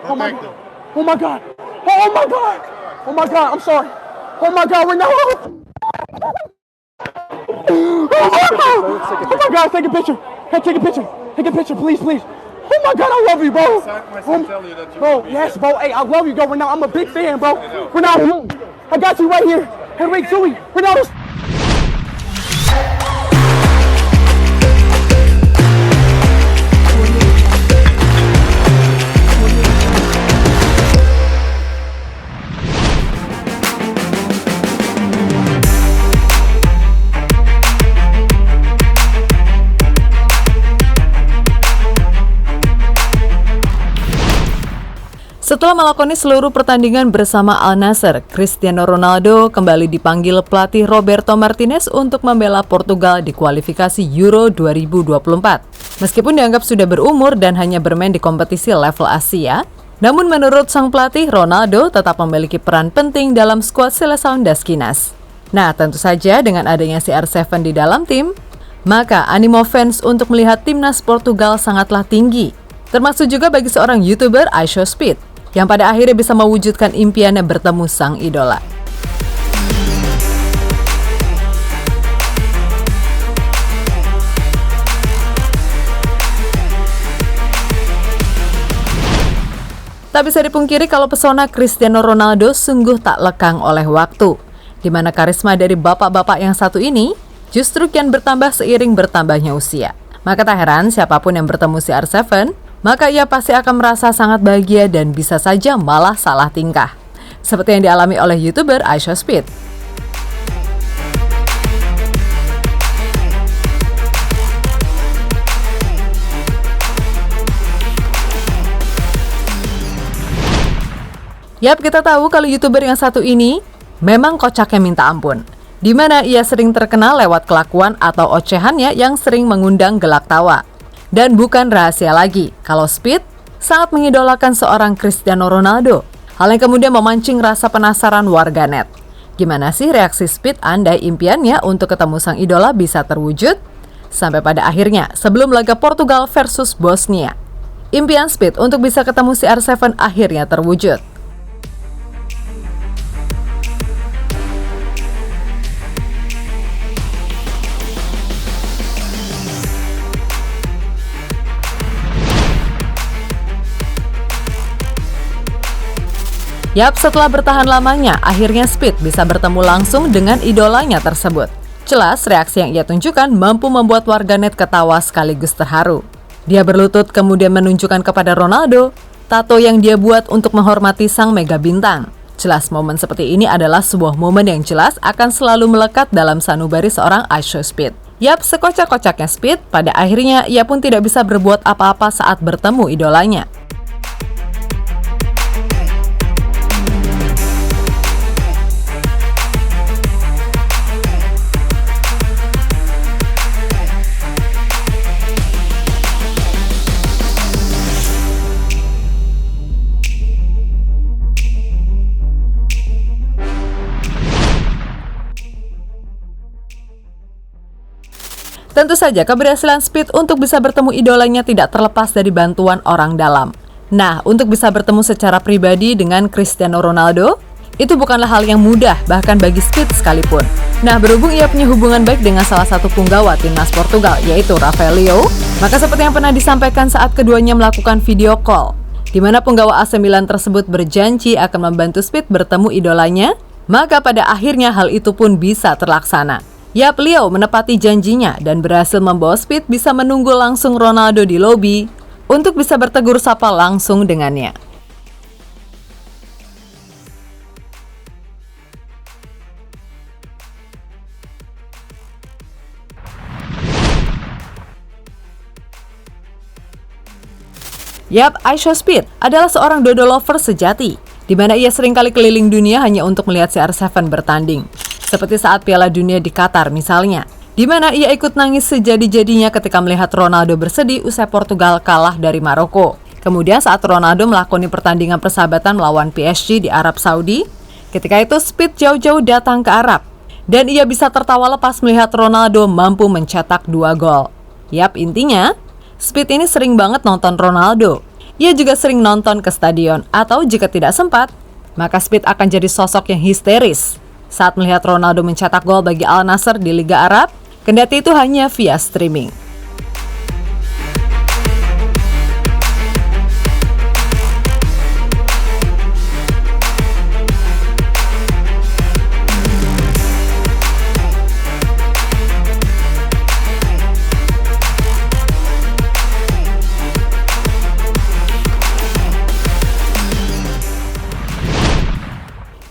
Oh my God. Oh my God. Oh my God. Oh my God. I'm sorry. Oh my God. Ronaldo. Oh my God. Oh my God. Take a picture. Hey, take a picture. Take a picture, please, please. Oh my God, I love you, bro. Bro, yes, bro. Hey, I love you, bro. Ronaldo, I'm a big fan, bro. Ronaldo, I got you right here. Hey, wait, Zooey. Ronaldo. Setelah melakoni seluruh pertandingan bersama Al Nassr, Cristiano Ronaldo kembali dipanggil pelatih Roberto Martinez untuk membela Portugal di kualifikasi Euro 2024. Meskipun dianggap sudah berumur dan hanya bermain di kompetisi level Asia, namun menurut sang pelatih, Ronaldo tetap memiliki peran penting dalam skuad Seleção das Quinas. Nah, tentu saja dengan adanya CR7 di dalam tim, maka animo fans untuk melihat timnas Portugal sangatlah tinggi. Termasuk juga bagi seorang YouTuber iShowSpeed, yang pada akhirnya bisa mewujudkan impiannya bertemu sang idola. Tak bisa dipungkiri kalau pesona Cristiano Ronaldo sungguh tak lekang oleh waktu, di mana karisma dari bapak-bapak yang satu ini justru kian bertambah seiring bertambahnya usia. Maka tak heran siapapun yang bertemu CR7, maka ia pasti akan merasa sangat bahagia dan bisa saja malah salah tingkah. Seperti yang dialami oleh YouTuber iShowSpeed. Yap, kita tahu kalau YouTuber yang satu ini memang kocaknya minta ampun, di mana ia sering terkenal lewat kelakuan atau ocehannya yang sering mengundang gelak tawa. Dan bukan rahasia lagi, kalau Speed sangat mengidolakan seorang Cristiano Ronaldo. Hal yang kemudian memancing rasa penasaran warganet. Gimana sih reaksi Speed andai impiannya untuk ketemu sang idola bisa terwujud? Sampai pada akhirnya, sebelum laga Portugal versus Bosnia, impian Speed untuk bisa ketemu CR7 akhirnya terwujud. Yap, setelah bertahan lamanya, akhirnya Speed bisa bertemu langsung dengan idolanya tersebut. Jelas, reaksi yang ia tunjukkan mampu membuat warganet ketawa sekaligus terharu. Dia berlutut kemudian menunjukkan kepada Ronaldo tato yang dia buat untuk menghormati sang mega bintang. Jelas, momen seperti ini adalah sebuah momen yang jelas akan selalu melekat dalam sanubari seorang iShowSpeed. Yap, sekocak-kocaknya Speed, pada akhirnya ia pun tidak bisa berbuat apa-apa saat bertemu idolanya. Tentu saja keberhasilan Speed untuk bisa bertemu idolanya tidak terlepas dari bantuan orang dalam. Nah, untuk bisa bertemu secara pribadi dengan Cristiano Ronaldo, itu bukanlah hal yang mudah bahkan bagi Speed sekalipun. Nah, berhubung ia punya hubungan baik dengan salah satu punggawa timnas Portugal, yaitu Rafael Leão, maka seperti yang pernah disampaikan saat keduanya melakukan video call, di mana punggawa AC Milan tersebut berjanji akan membantu Speed bertemu idolanya, maka pada akhirnya hal itu pun bisa terlaksana. Yap, Leão menepati janjinya dan berhasil membawa Speed bisa menunggu langsung Ronaldo di lobi untuk bisa bertegur sapa langsung dengannya. Yap, iShowSpeed adalah seorang dodo lover sejati, di mana ia seringkali keliling dunia hanya untuk melihat CR7 bertanding. Seperti saat Piala Dunia di Qatar misalnya, di mana ia ikut nangis sejadi-jadinya ketika melihat Ronaldo bersedih usai Portugal kalah dari Maroko. Kemudian saat Ronaldo melakoni pertandingan persahabatan melawan PSG di Arab Saudi, ketika itu Speed jauh-jauh datang ke Arab, dan ia bisa tertawa lepas melihat Ronaldo mampu mencetak 2 gol. Yap, intinya, Speed ini sering banget nonton Ronaldo. Ia juga sering nonton ke stadion, atau jika tidak sempat, maka Speed akan jadi sosok yang histeris saat melihat Ronaldo mencetak gol bagi Al Nassr di Liga Arab, kendati itu hanya via streaming.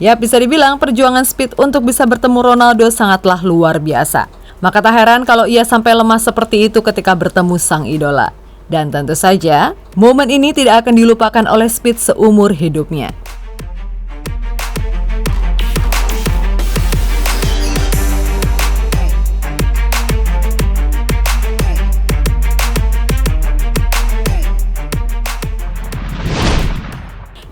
Ya, bisa dibilang perjuangan Speed untuk bisa bertemu Ronaldo sangatlah luar biasa. Maka tak heran kalau ia sampai lemah seperti itu ketika bertemu sang idola. Dan tentu saja, momen ini tidak akan dilupakan oleh Speed seumur hidupnya.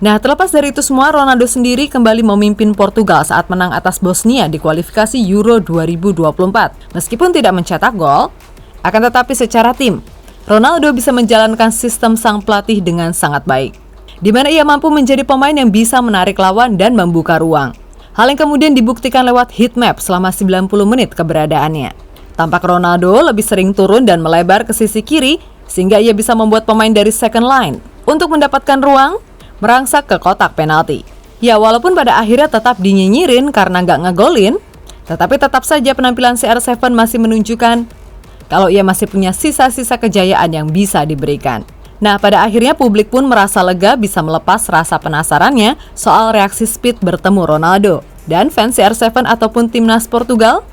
Nah, terlepas dari itu semua, Ronaldo sendiri kembali memimpin Portugal saat menang atas Bosnia di kualifikasi Euro 2024. Meskipun tidak mencetak gol, akan tetapi secara tim, Ronaldo bisa menjalankan sistem sang pelatih dengan sangat baik, di mana ia mampu menjadi pemain yang bisa menarik lawan dan membuka ruang. Hal yang kemudian dibuktikan lewat heat map selama 90 menit keberadaannya. Tampak Ronaldo lebih sering turun dan melebar ke sisi kiri, sehingga ia bisa membuat pemain dari second line untuk mendapatkan ruang merangsak ke kotak penalti. Ya, walaupun pada akhirnya tetap dinyinyirin karena nggak ngegolin, tetapi tetap saja penampilan CR7 masih menunjukkan kalau ia masih punya sisa-sisa kejayaan yang bisa diberikan. Nah, pada akhirnya publik pun merasa lega bisa melepas rasa penasarannya soal reaksi Speed bertemu Ronaldo. Dan fans CR7 ataupun timnas Portugal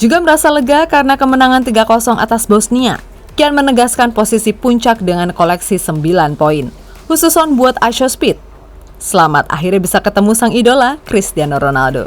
juga merasa lega karena kemenangan 3-0 atas Bosnia kian menegaskan posisi puncak dengan koleksi 9 poin. Khusus buat Aisho Speed. Selamat akhirnya bisa ketemu sang idola Cristiano Ronaldo.